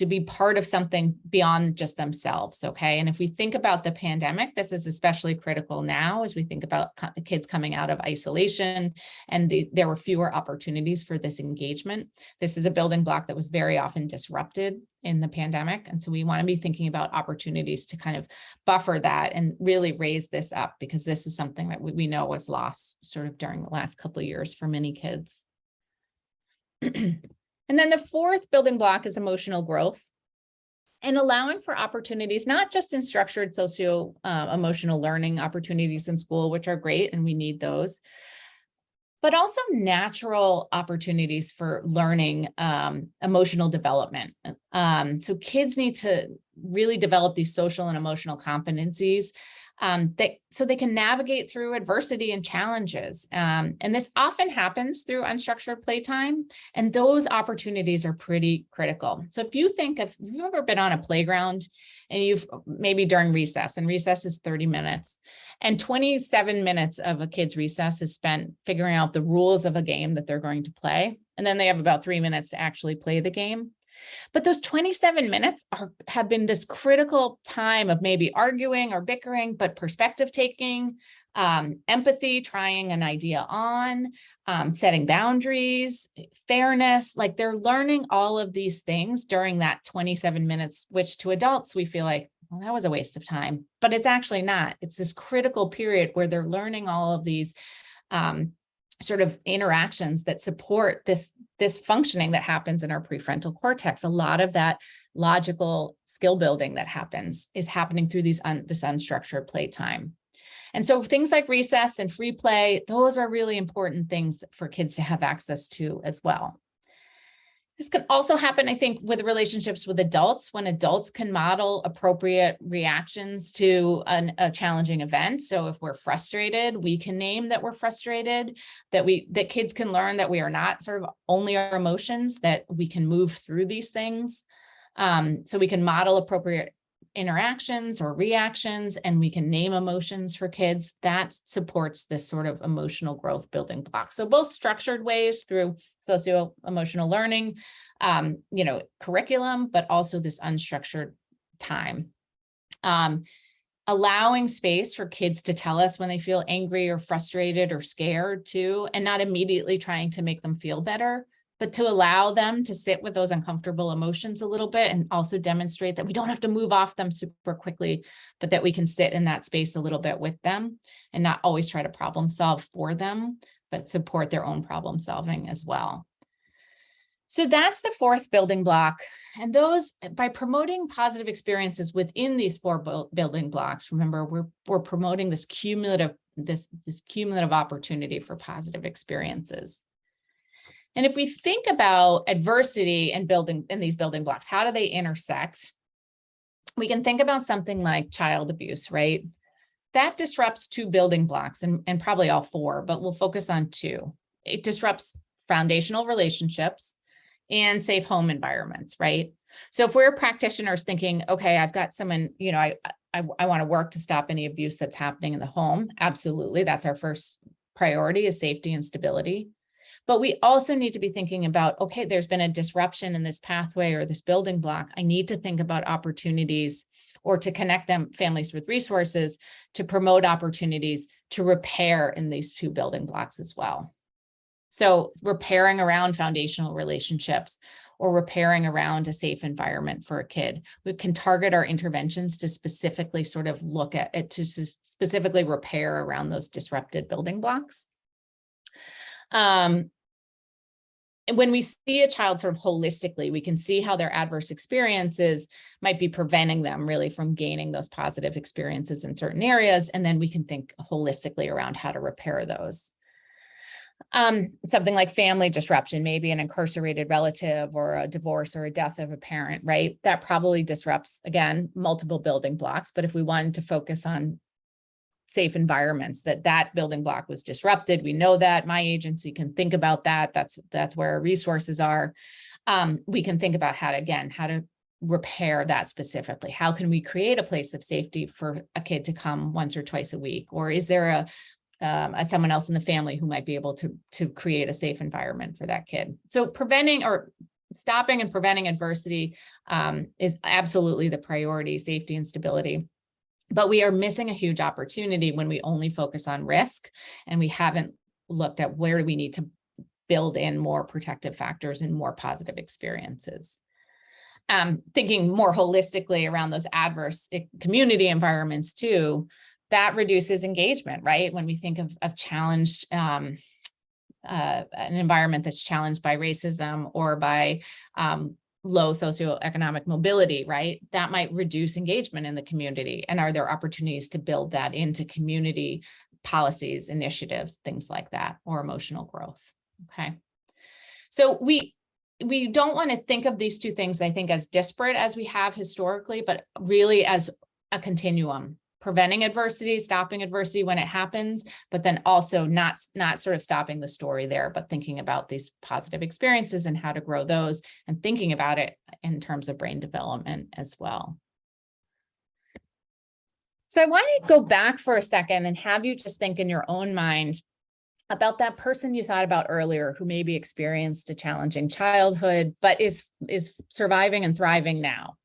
be part of something beyond just themselves, okay? And if we think about the pandemic, this is especially critical now as we think about kids coming out of isolation, and there were fewer opportunities for this engagement. This is a building block that was very often disrupted in the pandemic. And so we want to be thinking about opportunities to kind of buffer that and really raise this up, because this is something that we know was lost sort of during the last couple of years for many kids. And then the fourth building block is emotional growth and allowing for opportunities, not just in structured socio-emotional learning opportunities in school, which are great, and we need those, but also natural opportunities for learning emotional development. So kids need to really develop these social and emotional competencies so they can navigate through adversity and challenges. And this often happens through unstructured playtime, and those opportunities are pretty critical. So if you've ever been on a playground and you've maybe during recess, and recess is 30 minutes, and 27 minutes of a kid's recess is spent figuring out the rules of a game that they're going to play, and then they have about 3 minutes to actually play the game. But those 27 minutes have been this critical time of maybe arguing or bickering, but perspective taking, empathy, trying an idea on, setting boundaries, fairness. Like they're learning all of these things during that 27 minutes, which to adults, we feel like, well, that was a waste of time, but it's actually not. It's this critical period where they're learning all of these sort of interactions that support this functioning that happens in our prefrontal cortex. A lot of that logical skill building that happens is happening through this unstructured playtime. And so things like recess and free play, those are really important things for kids to have access to as well. This can also happen, I think, with relationships with adults, when adults can model appropriate reactions to a challenging event. So if we're frustrated, we can name that we're frustrated, that kids can learn that we are not sort of only our emotions, that we can move through these things. So we can model appropriate interactions or reactions, and we can name emotions for kids. That supports this sort of emotional growth building block. So both structured ways through socio-emotional learning, curriculum, but also this unstructured time. Allowing space for kids to tell us when they feel angry or frustrated or scared too, and not immediately trying to make them feel better, but to allow them to sit with those uncomfortable emotions a little bit, and also demonstrate that we don't have to move off them super quickly, but that we can sit in that space a little bit with them and not always try to problem solve for them, but support their own problem solving as well. So that's the fourth building block. And those, by promoting positive experiences within these four building blocks, remember, we're promoting this cumulative opportunity for positive experiences. And if we think about adversity and these building blocks, how do they intersect? We can think about something like child abuse, right? That disrupts two building blocks, and probably all four, but we'll focus on two. It disrupts foundational relationships and safe home environments, right? So if we're practitioners thinking, okay, I've got someone, I want to work to stop any abuse that's happening in the home. Absolutely. That's our first priority, is safety and stability. But we also need to be thinking about, okay, there's been a disruption in this pathway or this building block. I need to think about opportunities, or to connect families with resources to promote opportunities to repair in these two building blocks as well. So repairing around foundational relationships, or repairing around a safe environment for a kid. We can target our interventions to specifically sort of look at it, to specifically repair around those disrupted building blocks. When we see a child sort of holistically, we can see how their adverse experiences might be preventing them really from gaining those positive experiences in certain areas. And then we can think holistically around how to repair those. Something like family disruption, maybe an incarcerated relative, or a divorce or a death of a parent, right? That probably disrupts, again, multiple building blocks. But if we wanted to focus on safe environments, that building block was disrupted. We know that. My agency can think about that. That's where our resources are. We can think about how to repair that specifically. How can we create a place of safety for a kid to come once or twice a week? Or is there someone else in the family who might be able to create a safe environment for that kid? So preventing or stopping and preventing adversity is absolutely the priority, safety and stability. But we are missing a huge opportunity when we only focus on risk, and we haven't looked at where we need to build in more protective factors and more positive experiences. Thinking more holistically around those adverse community environments too, that reduces engagement, right? When we think of challenged, an environment that's challenged by racism or by low socioeconomic mobility, right? That might reduce engagement in the community. And are there opportunities to build that into community policies, initiatives, things like that, or emotional growth? Okay. So we don't want to think of these two things, I think, as disparate as we have historically, but really as a continuum. Preventing adversity, stopping adversity when it happens, but then also not sort of stopping the story there, but thinking about these positive experiences and how to grow those, and thinking about it in terms of brain development as well. So I want to go back for a second and have you just think in your own mind about that person you thought about earlier who maybe experienced a challenging childhood, but is surviving and thriving now.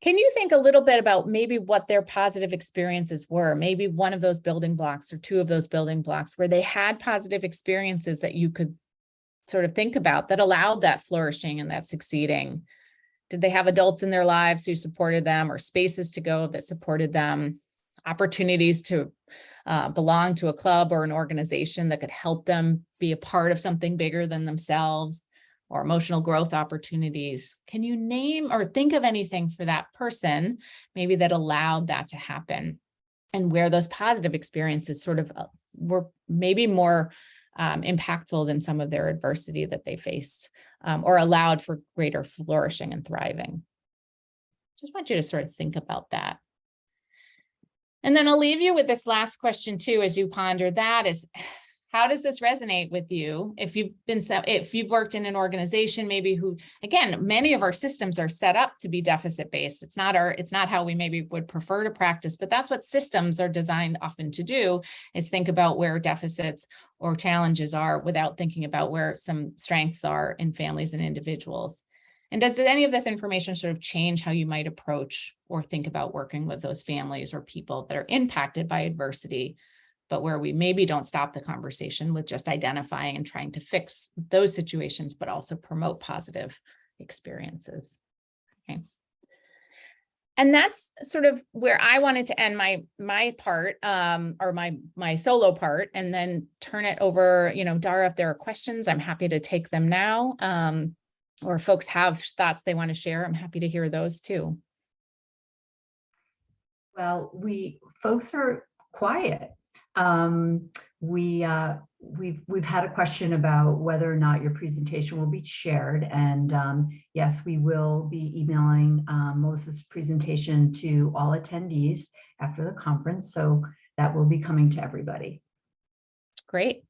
Can you think a little bit about maybe what their positive experiences were? Maybe one of those building blocks or two of those building blocks where they had positive experiences that you could sort of think about that allowed that flourishing and that succeeding. Did they have adults in their lives who supported them, or spaces to go that supported them, opportunities to belong to a club or an organization that could help them be a part of something bigger than themselves, or emotional growth opportunities? Can you name or think of anything for that person maybe that allowed that to happen? where those positive experiences sort of were maybe more impactful than some of their adversity that they faced, or allowed for greater flourishing and thriving. Just want you to sort of think about that. And then I'll leave you with this last question too, as you ponder that, is how does this resonate with you? If you've worked in an organization, maybe who, again, many of our systems are set up to be deficit-based. It's not how we maybe would prefer to practice, but that's what systems are designed often to do, is think about where deficits or challenges are without thinking about where some strengths are in families and individuals. And does any of this information sort of change how you might approach or think about working with those families or people that are impacted by adversity, but where we maybe don't stop the conversation with just identifying and trying to fix those situations, but also promote positive experiences? Okay. And that's sort of where I wanted to end my part, or my solo part, and then turn it over, Dara, if there are questions, I'm happy to take them now. Or if folks have thoughts they want to share, I'm happy to hear those too. Well, folks are quiet. We've had a question about whether or not your presentation will be shared, and yes, we will be emailing Melissa's presentation to all attendees after the conference, so that will be coming to everybody. Great.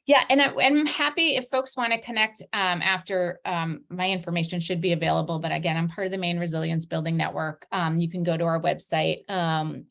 Yeah, and I'm happy if folks want to connect after. My information should be available, but again, I'm part of the Maine Resilience Building Network. You can go to our website,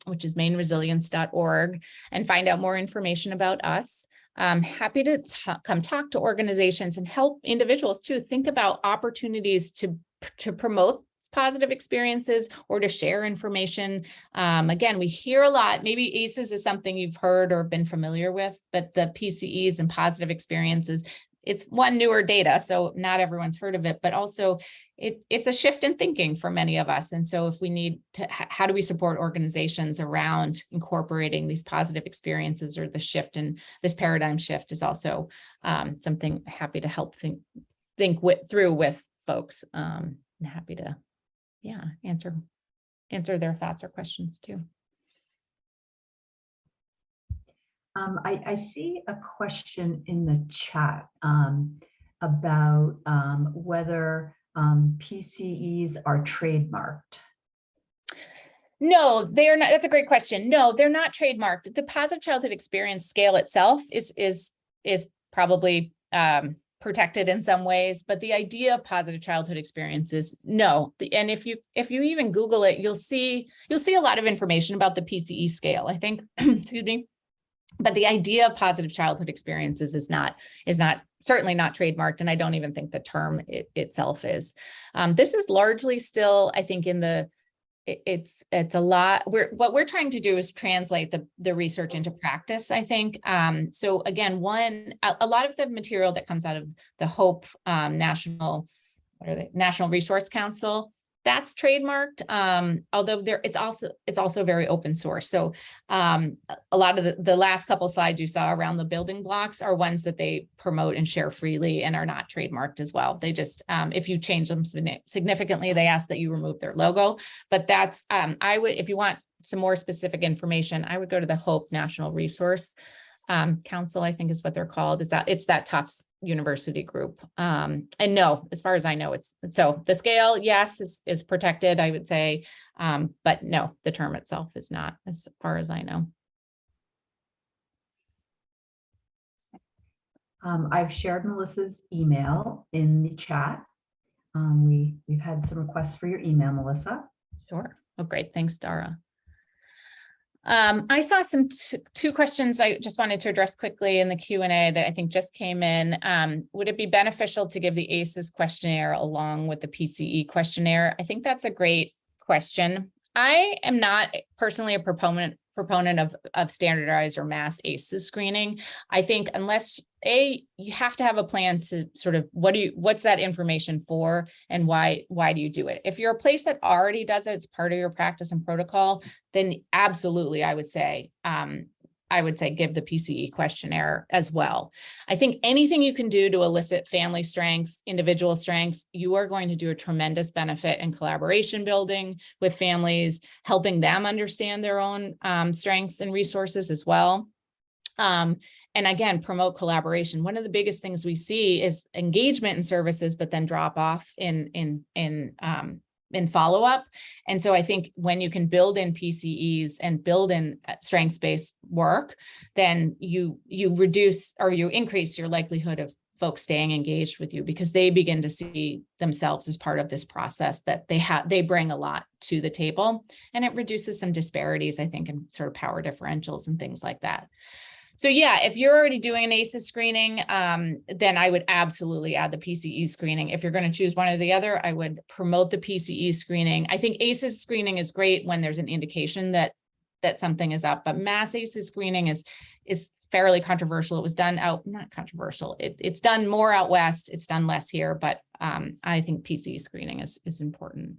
which is mainresilience.org, and find out more information about us. I'm happy to come talk to organizations and help individuals too think about opportunities to promote positive experiences or to share information. Again, we hear a lot, maybe ACEs is something you've heard or been familiar with, but the PCEs and positive experiences, it's newer data, so not everyone's heard of it, but also it's a shift in thinking for many of us. And so if we need to, how do we support organizations around incorporating these positive experiences, or the shift in this paradigm shift is also something happy to help think through with folks. I'm happy to answer their thoughts or questions too. I see a question in the chat about whether PCEs are trademarked. No, they're not. That's a great question. No, they're not trademarked. The positive childhood experience scale itself is probably protected in some ways, but the idea of positive childhood experiences, no. And if you even Google it, you'll see a lot of information about the PCE scale, I think. Excuse me. But the idea of positive childhood experiences is certainly not trademarked, and I don't even think the term itself is. This is largely still, I think, it's a lot. What we're trying to do is translate the research into practice, I think. So again, a lot of the material that comes out of the HOPE National Resource Council, that's trademarked. Although it's also very open source. So a lot of the last couple of slides you saw around the building blocks are ones that they promote and share freely and are not trademarked as well. They just, if you change them significantly, they ask that you remove their logo. But that's, if you want some more specific information, I would go to the HOPE National Resource Council, I think is what they're called. It's that Tufts University group. And no, as far as I know, so the scale, yes, is protected, I would say. But no, the term itself is not, as far as I know. I've shared Melissa's email in the chat. We've had some requests for your email, Melissa. Sure. Oh, great. Thanks, Dara. I saw two questions I just wanted to address quickly in the Q&A that I think just came in. Would it be beneficial to give the ACEs questionnaire along with the PCE questionnaire? I think that's a great question. I am not personally a proponent of standardized or mass ACEs screening. I think unless you have to have a plan to sort of what's that information for, and why do you do it? If you're a place that already does it, it's part of your practice and protocol, then absolutely, I would say I would say give the PCE questionnaire as well. I think anything you can do to elicit family strengths, individual strengths, you are going to do a tremendous benefit in collaboration building with families, helping them understand their own strengths and resources as well. And again, promote collaboration. One of the biggest things we see is engagement in services, but then drop off in follow-up. And so I think when you can build in PCEs and build in strengths-based work, then you reduce or you increase your likelihood of folks staying engaged with you, because they begin to see themselves as part of this process, that they bring a lot to the table, and it reduces some disparities, I think, in sort of power differentials and things like that. So yeah, if you're already doing an ACEs screening, then I would absolutely add the PCE screening. If you're going to choose one or the other, I would promote the PCE screening. I think ACEs screening is great when there's an indication that something is up, but mass ACEs screening is fairly controversial. It was done not controversial. It's done more out west. It's done less here, but I think PCE screening is important.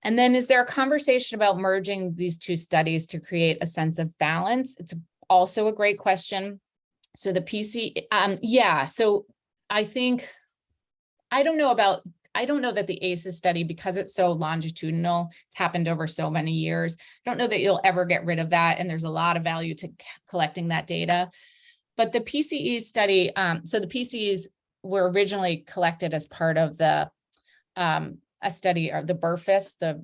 And then, is there a conversation about merging these two studies to create a sense of balance? It's also a great question. So the yeah, so I think, I don't know that the ACEs study, because it's so longitudinal, it's happened over so many years, I don't know that you'll ever get rid of that. And there's a lot of value to collecting that data. But the PCE study, so the PCEs were originally collected as part of the a study of the BRFIS, the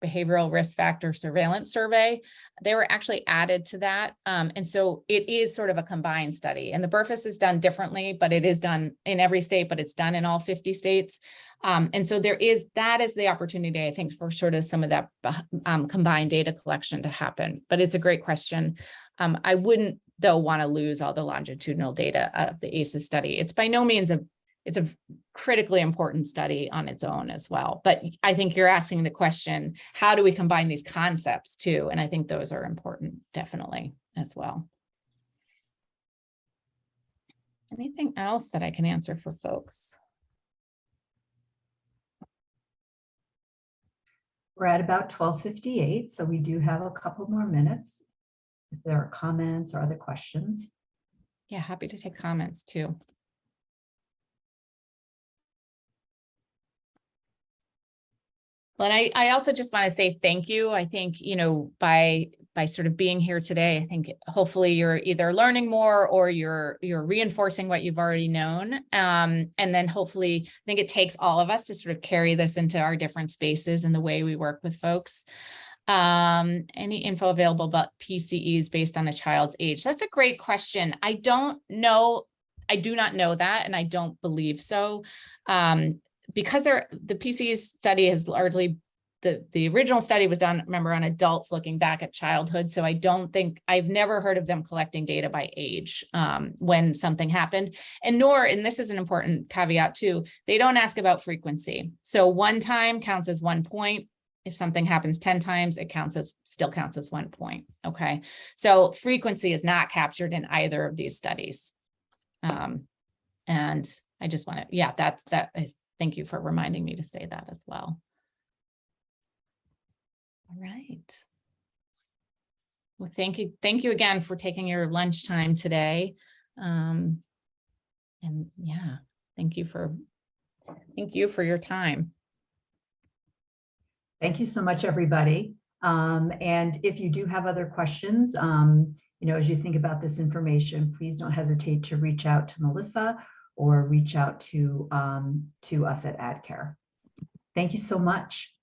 Behavioral Risk Factor Surveillance Survey. They were actually added to that. And so it is sort of a combined study. And the BRFIS is done differently, but it is done in every state, but it's done in all 50 states. And so that is the opportunity, I think, for sort of some of that combined data collection to happen. But it's a great question. I wouldn't, though, want to lose all the longitudinal data out of the ACEs study. It's by no means it's a critically important study on its own as well. But I think you're asking the question, how do we combine these concepts too? And I think those are important, definitely, as well. Anything else that I can answer for folks? We're at about 12:58, so we do have a couple more minutes. If there are comments or other questions. Yeah, happy to take comments too. Well, and I also just want to say thank you. I think, by sort of being here today, I think hopefully you're either learning more or you're reinforcing what you've already known. And then hopefully, I think it takes all of us to sort of carry this into our different spaces and the way we work with folks. Any info available about PCEs based on a child's age? That's a great question. I don't know. I do not know that, and I don't believe so. Because the PCE study is largely, the original study was done, remember, on adults looking back at childhood. So I've never heard of them collecting data by age when something happened. And this is an important caveat too, they don't ask about frequency. So 1 time counts as 1 point. If something happens 10 times, it still counts as 1 point. Okay. So frequency is not captured in either of these studies. And I just want to, thank you for reminding me to say that as well. All right. Well, thank you. Thank you again for taking your lunchtime today. And yeah, thank you for your time. Thank you so much, everybody. And if you do have other questions, as you think about this information, please don't hesitate to reach out to Melissa or reach out to us at AdCare. Thank you so much.